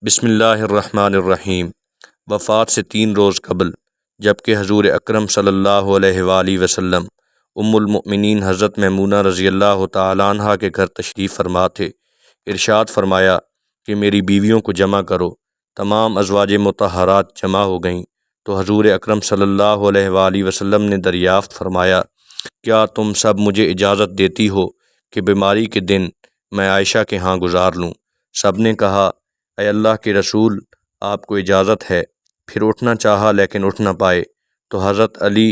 بسم اللہ الرحمن الرحیم۔ وفات سے 3 روز قبل جبکہ حضور اکرم صلی اللہ علیہ وآلہ وسلم ام المؤمنین حضرت میمونہ رضی اللہ تعالیٰ عنہ کے گھر تشریف فرما تھے، ارشاد فرمایا کہ میری بیویوں کو جمع کرو۔ تمام ازواج مطہرات جمع ہو گئیں تو حضور اکرم صلی اللہ علیہ وآلہ وسلم نے دریافت فرمایا، کیا تم سب مجھے اجازت دیتی ہو کہ بیماری کے دن میں عائشہ کے ہاں گزار لوں؟ سب نے کہا، اے اللہ کے رسول، آپ کو اجازت ہے۔ پھر اٹھنا چاہا لیکن اٹھ نہ پائے تو حضرت علی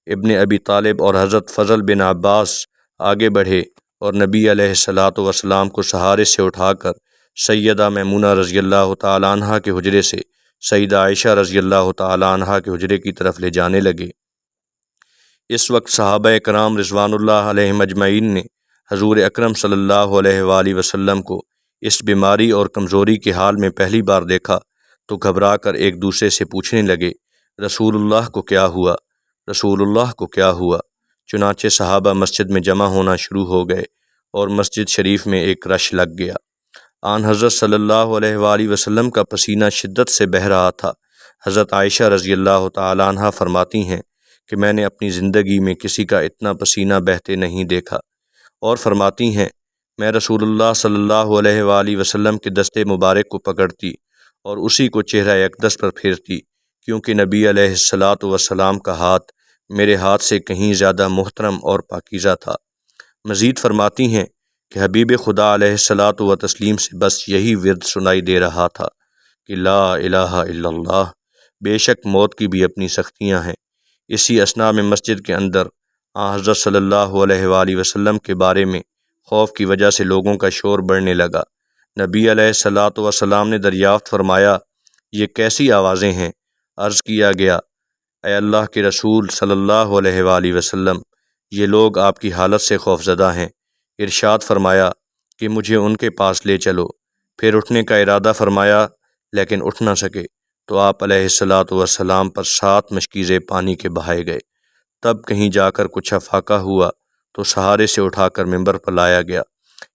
ابن ابی طالب اور حضرت فضل بن عباس آگے بڑھے اور نبی علیہ السلام کو سہارے سے اٹھا کر سیدہ میمونہ رضی اللہ تعالیٰ عنہ کے حجرے سے سیدہ عائشہ رضی اللہ تعالیٰ عنہ کے حجرے کی طرف لے جانے لگے۔ اس وقت صحابہ کرام رضوان اللہ علیہم اجمعین نے حضور اکرم صلی اللہ علیہ وآلہ وسلم کو اس بیماری اور کمزوری کے حال میں پہلی بار دیکھا تو گھبرا کر ایک دوسرے سے پوچھنے لگے، رسول اللہ کو کیا ہوا؟ رسول اللہ کو کیا ہوا؟ چنانچہ صحابہ مسجد میں جمع ہونا شروع ہو گئے اور مسجد شریف میں ایک رش لگ گیا۔ آن حضرت صلی اللہ علیہ وآلہ وسلم کا پسینہ شدت سے بہہ رہا تھا۔ حضرت عائشہ رضی اللہ تعالیٰ عنہ فرماتی ہیں کہ میں نے اپنی زندگی میں کسی کا اتنا پسینہ بہتے نہیں دیکھا، اور فرماتی ہیں میں رسول اللہ صلی اللہ علیہ وآلہ وسلم کے دستے مبارک کو پکڑتی اور اسی کو چہرہ اقدس پر پھیرتی، کیونکہ نبی علیہ السلام کا ہاتھ میرے ہاتھ سے کہیں زیادہ محترم اور پاکیزہ تھا۔ مزید فرماتی ہیں کہ حبیب خدا علیہ الصلاۃ وتسلیم سے بس یہی ورد سنائی دے رہا تھا کہ لا الہ الا اللہ، بے شک موت کی بھی اپنی سختیاں ہیں۔ اسی اثناء میں مسجد کے اندر حضرت صلی اللہ علیہ وآلہ وسلم کے بارے میں خوف کی وجہ سے لوگوں کا شور بڑھنے لگا۔ نبی علیہ السلام نے دریافت فرمایا، یہ کیسی آوازیں ہیں؟ عرض کیا گیا، اے اللہ کے رسول صلی اللہ علیہ وآلہ وسلم، یہ لوگ آپ کی حالت سے خوف زدہ ہیں۔ ارشاد فرمایا کہ مجھے ان کے پاس لے چلو۔ پھر اٹھنے کا ارادہ فرمایا لیکن اٹھ نہ سکے تو آپ علیہ السلام پر 7 مشکیزیں پانی کے بہائے گئے۔ تب کہیں جا کر کچھ افاقہ ہوا تو سہارے سے اٹھا کر ممبر پر لایا گیا۔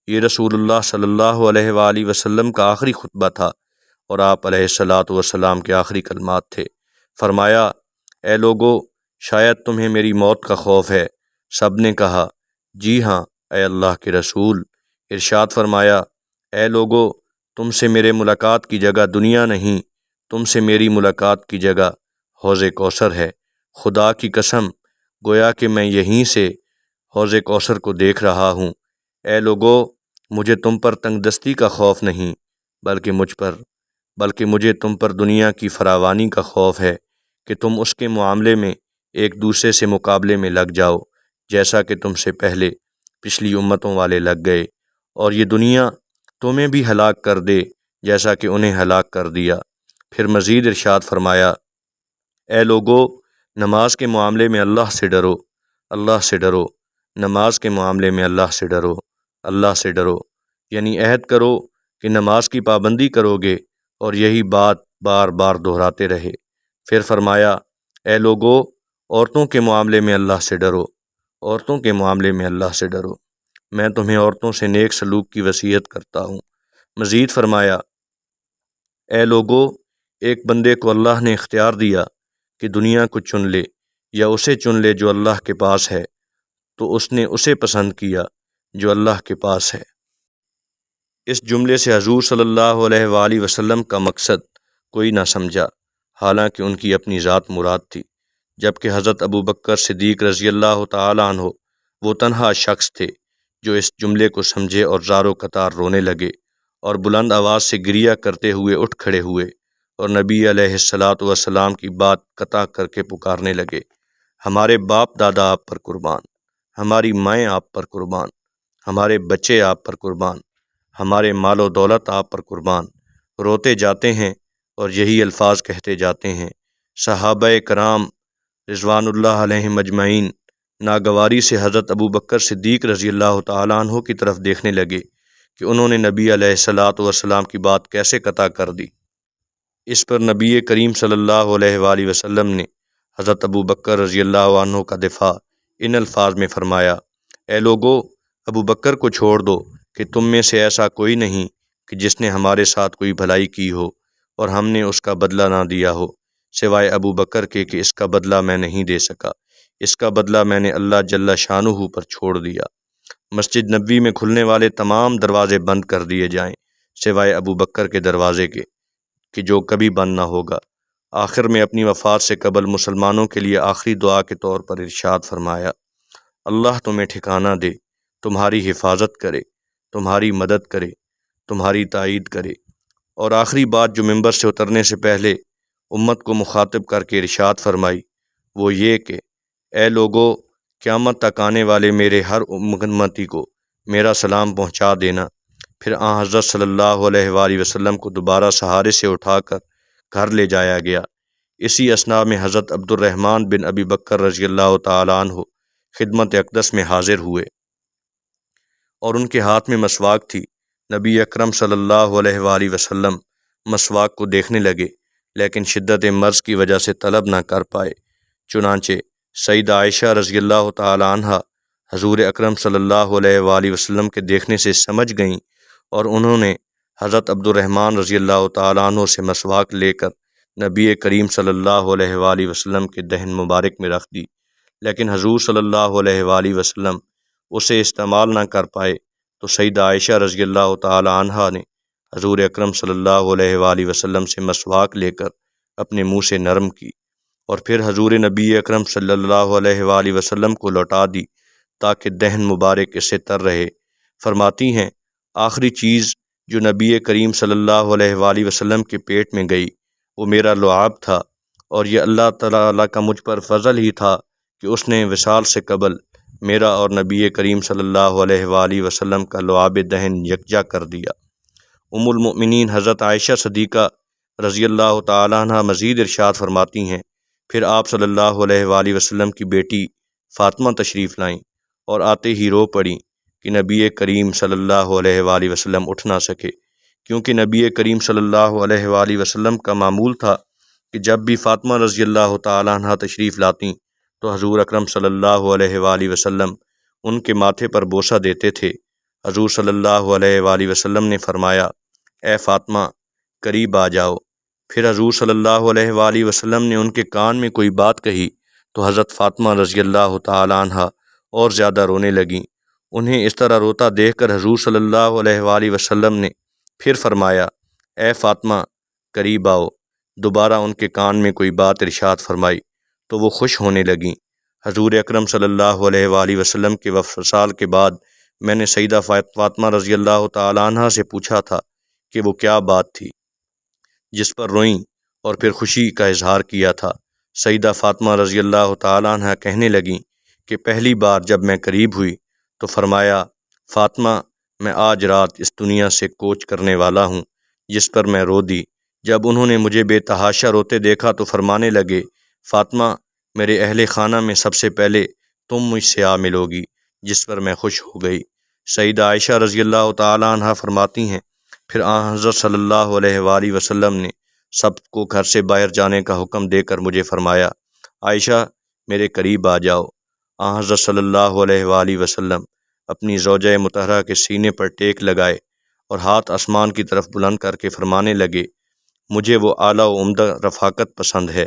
یہ رسول اللہ صلی اللہ علیہ وآلہ وسلم کا آخری خطبہ تھا اور آپ علیہ السلام کے آخری کلمات تھے۔ فرمایا، اے لوگو، شاید تمہیں میری موت کا خوف ہے۔ سب نے کہا، جی ہاں اے اللہ کے رسول۔ ارشاد فرمایا، اے لوگو، تم سے میرے ملاقات کی جگہ دنیا نہیں، تم سے میری ملاقات کی جگہ حوض کوثر ہے۔ خدا کی قسم، گویا کہ میں یہیں سے حوض کوثر کو دیکھ رہا ہوں۔ اے لوگو، مجھے تم پر تنگ دستی کا خوف نہیں بلکہ مجھے تم پر دنیا کی فراوانی کا خوف ہے کہ تم اس کے معاملے میں ایک دوسرے سے مقابلے میں لگ جاؤ جیسا کہ تم سے پہلے پچھلی امتوں والے لگ گئے، اور یہ دنیا تمہیں بھی ہلاک کر دے جیسا کہ انہیں ہلاک کر دیا۔ پھر مزید ارشاد فرمایا، اے لوگو، نماز کے معاملے میں اللہ سے ڈرو، اللہ سے ڈرو، نماز کے معاملے میں اللہ سے ڈرو، اللہ سے ڈرو، یعنی عہد کرو کہ نماز کی پابندی کرو گے اور یہی بات بار بار دہراتے رہے۔ پھر فرمایا، اے لوگو، عورتوں کے معاملے میں اللہ سے ڈرو، عورتوں کے معاملے میں اللہ سے ڈرو، میں تمہیں عورتوں سے نیک سلوک کی وصیت کرتا ہوں۔ مزید فرمایا، اے لوگو، ایک بندے کو اللہ نے اختیار دیا کہ دنیا کو چن لے یا اسے چن لے جو اللہ کے پاس ہے، تو اس نے اسے پسند کیا جو اللہ کے پاس ہے۔ اس جملے سے حضور صلی اللہ علیہ وآلہ وسلم کا مقصد کوئی نہ سمجھا، حالانکہ ان کی اپنی ذات مراد تھی، جبکہ حضرت ابو بکر صدیق رضی اللہ تعالیٰ عنہ وہ تنہا شخص تھے جو اس جملے کو سمجھے اور زار و قطار رونے لگے اور بلند آواز سے گریہ کرتے ہوئے اٹھ کھڑے ہوئے اور نبی علیہ السلام کی بات قطع کر کے پکارنے لگے، ہمارے باپ دادا آپ پر قربان، ہماری مائیں آپ پر قربان، ہمارے بچے آپ پر قربان، ہمارے مال و دولت آپ پر قربان۔ روتے جاتے ہیں اور یہی الفاظ کہتے جاتے ہیں۔ صحابہ کرام رضوان اللہ علیہم اجمعین ناگواری سے حضرت ابو بکر صدیق رضی اللہ تعالیٰ عنہ کی طرف دیکھنے لگے کہ انہوں نے نبی علیہ السلام کی بات کیسے قطع کر دی۔ اس پر نبی کریم صلی اللہ علیہ وآلہ وسلم نے حضرت ابو بکر رضی اللہ عنہ کا دفاع ان الفاظ میں فرمایا، اے لوگو، ابو بکر کو چھوڑ دو کہ تم میں سے ایسا کوئی نہیں کہ جس نے ہمارے ساتھ کوئی بھلائی کی ہو اور ہم نے اس کا بدلہ نہ دیا ہو سوائے ابو بکر کے کہ اس کا بدلہ میں نہیں دے سکا، اس کا بدلہ میں نے اللہ جل شانہ پر چھوڑ دیا۔ مسجد نبوی میں کھلنے والے تمام دروازے بند کر دیے جائیں سوائے ابو بکر کے دروازے کے کہ جو کبھی بند نہ ہوگا۔ آخر میں اپنی وفات سے قبل مسلمانوں کے لیے آخری دعا کے طور پر ارشاد فرمایا، اللہ تمہیں ٹھکانہ دے، تمہاری حفاظت کرے، تمہاری مدد کرے، تمہاری تائید کرے۔ اور آخری بات جو ممبر سے اترنے سے پہلے امت کو مخاطب کر کے ارشاد فرمائی وہ یہ کہ اے لوگو، قیامت تک آنے والے میرے ہر امتی کو میرا سلام پہنچا دینا۔ پھر آن حضرت صلی اللہ علیہ وآلہ وسلم کو دوبارہ سہارے سے اٹھا کر گھر لے جایا گیا۔ اسی اثناء میں حضرت عبد الرحمن بن ابی بکر رضی اللہ تعالیٰ عنہ خدمت اقدس میں حاضر ہوئے اور ان کے ہاتھ میں مسواک تھی۔ نبی اکرم صلی اللہ علیہ وآلہ وسلم مسواک کو دیکھنے لگے لیکن شدت مرض کی وجہ سے طلب نہ کر پائے، چنانچہ سیدہ عائشہ رضی اللہ تعالیٰ عنہ حضور اکرم صلی اللہ علیہ وآلہ وسلم کے دیکھنے سے سمجھ گئیں اور انہوں نے حضرت عبد الرحمن رضی اللہ تعالیٰ عنہ سے مسواک لے کر نبی کریم صلی اللہ علیہ وآلہ وسلم کے دہن مبارک میں رکھ دی، لیکن حضور صلی اللہ علیہ وآلہ وسلم اسے استعمال نہ کر پائے تو سیدہ عائشہ رضی اللہ تعالی عنہا نے حضور اکرم صلی اللہ علیہ وآلہ وسلم سے مسواک لے کر اپنے منہ سے نرم کی اور پھر حضور نبی اکرم صلی اللہ علیہ وآلہ وسلم کو لوٹا دی تاکہ دہن مبارک اس سے تر رہے۔ فرماتی ہیں آخری چیز جو نبی کریم صلی اللہ علیہ وآلہ وسلم کے پیٹ میں گئی وہ میرا لعاب تھا، اور یہ اللہ تعالیٰ کا مجھ پر فضل ہی تھا کہ اس نے وصال سے قبل میرا اور نبی کریم صلی اللہ علیہ وآلہ وسلم کا لعاب دہن یکجا کر دیا۔ ام المؤمنین حضرت عائشہ صدیقہ رضی اللہ تعالیٰ عنہ مزید ارشاد فرماتی ہیں پھر آپ صلی اللہ علیہ وآلہ وسلم کی بیٹی فاطمہ تشریف لائیں اور آتے ہی رو پڑیں کہ نبی کریم صلی اللہ علیہ وآلہ وسلم اٹھ نہ سکے، کیونکہ نبی کریم صلی اللہ علیہ وآلہ وسلم کا معمول تھا کہ جب بھی فاطمہ رضی اللہ تعالیٰ عنہ تشریف لاتیں تو حضور اکرم صلی اللہ علیہ وآلہ وسلم ان کے ماتھے پر بوسہ دیتے تھے۔ حضور صلی اللہ علیہ وآلہ وسلم نے فرمایا اے فاطمہ قریب آ جاؤ۔ پھر حضور صلی اللہ علیہ وآلہ وسلم نے ان کے کان میں کوئی بات کہی تو حضرت فاطمہ رضی اللہ تعالیٰ عنہ اور زیادہ رونے لگیں۔ انہیں اس طرح روتا دیکھ کر حضور صلی اللہ علیہ وآلہ وسلم نے پھر فرمایا اے فاطمہ قریب آؤ۔ دوبارہ ان کے کان میں کوئی بات ارشاد فرمائی تو وہ خوش ہونے لگیں۔ حضور اکرم صلی اللہ علیہ وآلہ وسلم کے وصال کے بعد میں نے سیدہ فاطمہ رضی اللہ تعالیٰ عنہ سے پوچھا تھا کہ وہ کیا بات تھی جس پر روئیں اور پھر خوشی کا اظہار کیا تھا۔ سیدہ فاطمہ رضی اللہ تعالیٰ عنہ کہنے لگیں کہ پہلی بار جب میں قریب ہوئی تو فرمایا فاطمہ میں آج رات اس دنیا سے کوچ کرنے والا ہوں، جس پر میں رو دی۔ جب انہوں نے مجھے بے تحاشا روتے دیکھا تو فرمانے لگے فاطمہ میرے اہل خانہ میں سب سے پہلے تم مجھ سے آ ملو گی، جس پر میں خوش ہو گئی۔ سیدہ عائشہ رضی اللہ تعالیٰ عنہ فرماتی ہیں پھر آن حضرت صلی اللہ علیہ وآلہ وسلم نے سب کو گھر سے باہر جانے کا حکم دے کر مجھے فرمایا عائشہ میرے قریب آ جاؤ۔ آن حضرت صلی اللہ علیہ وآلہ وسلم اپنی زوجہ مطہرہ کے سینے پر ٹیک لگائے اور ہاتھ آسمان کی طرف بلند کر کے فرمانے لگے مجھے وہ اعلیٰ و عمدہ رفاقت پسند ہے،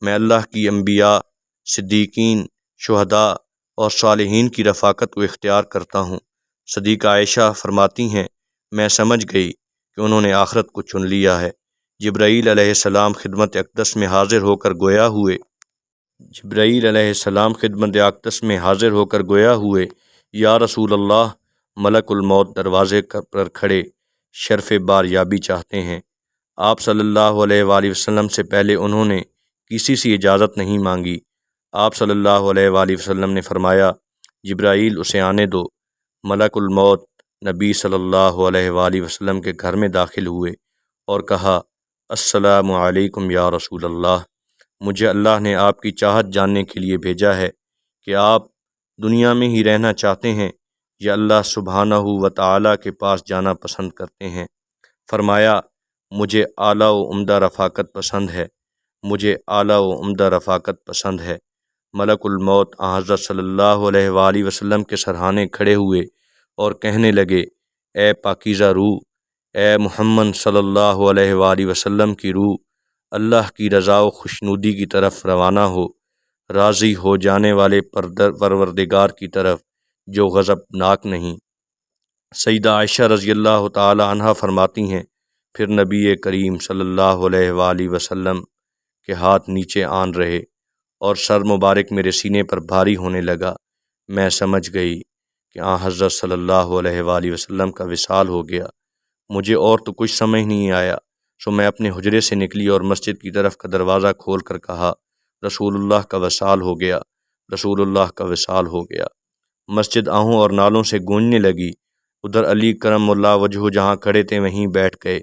میں اللہ کی انبیاء، صدیقین، شہداء اور صالحین کی رفاقت کو اختیار کرتا ہوں۔ صدیقہ عائشہ فرماتی ہیں میں سمجھ گئی کہ انہوں نے آخرت کو چن لیا ہے۔ جبرائیل علیہ السلام خدمت اقدس میں حاضر ہو کر گویا ہوئے یا رسول اللہ، ملک الموت دروازے پر کھڑے شرف باریابی چاہتے ہیں۔ آپ صلی اللہ علیہ وآلہ وسلم سے پہلے انہوں نے کسی سے اجازت نہیں مانگی۔ آپ صلی اللہ علیہ وآلہ وسلم نے فرمایا جبرائیل اسے آنے دو۔ ملک الموت نبی صلی اللہ علیہ وآلہ وسلم کے گھر میں داخل ہوئے اور کہا السلام علیکم یا رسول اللہ، مجھے اللہ نے آپ کی چاہت جاننے کے لیے بھیجا ہے کہ آپ دنیا میں ہی رہنا چاہتے ہیں یا اللہ سبحانہ و تعالیٰ کے پاس جانا پسند کرتے ہیں۔ فرمایا مجھے اعلیٰ و عمدہ رفاقت پسند ہے، مجھے اعلیٰ و عمدہ رفاقت پسند ہے۔ ملک الموت حضرت صلی اللہ علیہ وآلہ وسلم کے سرہانے کھڑے ہوئے اور کہنے لگے اے پاکیزہ روح، اے محمد صلی اللہ علیہ وآلہ وسلم کی روح اللہ کی رضا و خوشنودی کی طرف روانہ ہو، راضی ہو جانے والے پروردگار کی طرف جو غضبناک نہیں۔ سیدہ عائشہ رضی اللہ تعالی عنہا فرماتی ہیں، پھر نبی کریم صلی اللہ علیہ وآلہ وسلم کے ہاتھ نیچے آن رہے اور سر مبارک میرے سینے پر بھاری ہونے لگا۔ میں سمجھ گئی کہ حضرت صلی اللہ علیہ وآلہ وسلم کا وصال ہو گیا۔ مجھے اور تو کچھ سمجھ نہیں آیا، سو میں اپنے حجرے سے نکلی اور مسجد کی طرف کا دروازہ کھول کر کہا، رسول اللہ کا وصال ہو گیا، رسول اللہ کا وصال ہو گیا۔ مسجد آہوں اور نالوں سے گونجنے لگی۔ ادھر علی کرم اللہ وجہہ جہاں کھڑے تھے وہیں بیٹھ گئے،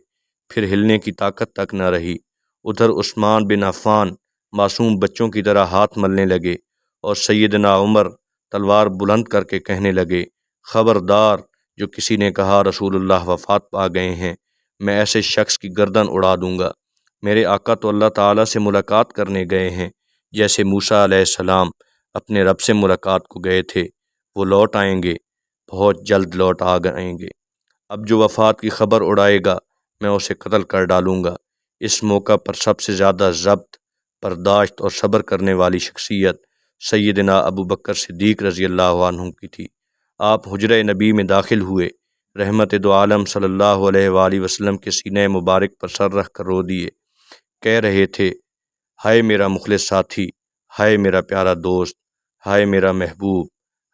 پھر ہلنے کی طاقت تک نہ رہی۔ ادھر عثمان بن عفان معصوم بچوں کی طرح ہاتھ ملنے لگے اور سیدنا عمر تلوار بلند کر کے کہنے لگے، خبردار، جو کسی نے کہا رسول اللہ وفات پا گئے ہیں، میں ایسے شخص کی گردن اڑا دوں گا۔ میرے آقا تو اللہ تعالیٰ سے ملاقات کرنے گئے ہیں، جیسے موسیٰ علیہ السلام اپنے رب سے ملاقات کو گئے تھے۔ وہ لوٹ آئیں گے، بہت جلد لوٹ آئیں گے۔ اب جو وفات کی خبر اڑائے گا میں اسے قتل کر ڈالوں گا۔ اس موقع پر سب سے زیادہ ضبط، برداشت اور صبر کرنے والی شخصیت سیدنا ابو بکر صدیق رضی اللہ عنہ کی تھی۔ آپ حجرہ نبی میں داخل ہوئے، رحمت دو عالم صلی اللہ علیہ وآلہ وسلم کے سینہ مبارک پر سر رکھ کر رو دیے، کہہ رہے تھے، ہائے میرا مخلص ساتھی، ہائے میرا پیارا دوست، ہائے میرا محبوب،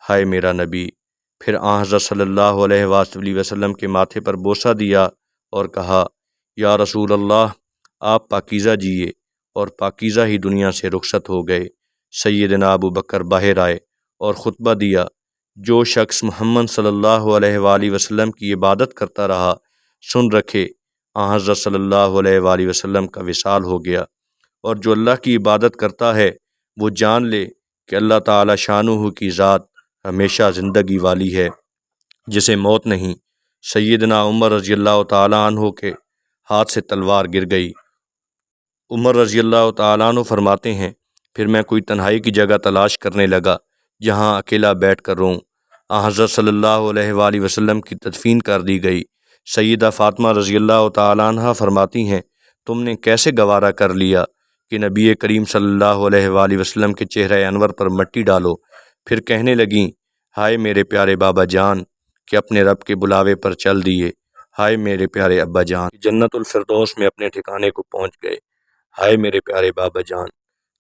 ہائے میرا نبی۔ پھر حضرت صلی اللہ علیہ وآلہ وسلم کے ماتھے پر بوسہ دیا اور کہا، یا رسول اللہ، آپ پاکیزہ جیے، اور پاکیزہ ہی دنیا سے رخصت ہو گئے۔ سیدنا ابو بکر باہر آئے اور خطبہ دیا، جو شخص محمد صلی اللہ علیہ وآلہ وسلم کی عبادت کرتا رہا، سن رکھے حضرت صلی اللہ علیہ وآلہ وسلم کا وصال ہو گیا، اور جو اللہ کی عبادت کرتا ہے وہ جان لے کہ اللہ تعالی شانہ کی ذات ہمیشہ زندگی والی ہے، جسے موت نہیں۔ سیدنا عمر رضی اللہ تعالیٰ عنہ کے ہاتھ سے تلوار گر گئی۔ عمر رضی اللہ تعالیٰ عنہ فرماتے ہیں، پھر میں کوئی تنہائی کی جگہ تلاش کرنے لگا جہاں اکیلا بیٹھ کر روں۔ حضرت صلی اللہ علیہ وآلہ وسلم کی تدفین کر دی گئی۔ سیدہ فاطمہ رضی اللہ تعالیٰ عنہ فرماتی ہیں، تم نے کیسے گوارا کر لیا کہ نبی کریم صلی اللہ علیہ وآلہ وسلم کے چہرہ انور پر مٹی ڈالو؟ پھر کہنے لگیں، ہائے میرے پیارے بابا جان کہ اپنے رب کے بلاوے پر چل دیے، ہائے میرے پیارے ابا جان جنت الفردوس میں اپنے ٹھکانے کو پہنچ گئے، ہائے میرے پیارے بابا جان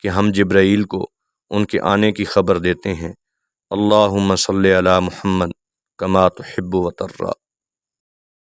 کہ ہم جبرائیل کو ان کے آنے کی خبر دیتے ہیں۔ اللہم صلی علی محمد کما تحب و ترضی۔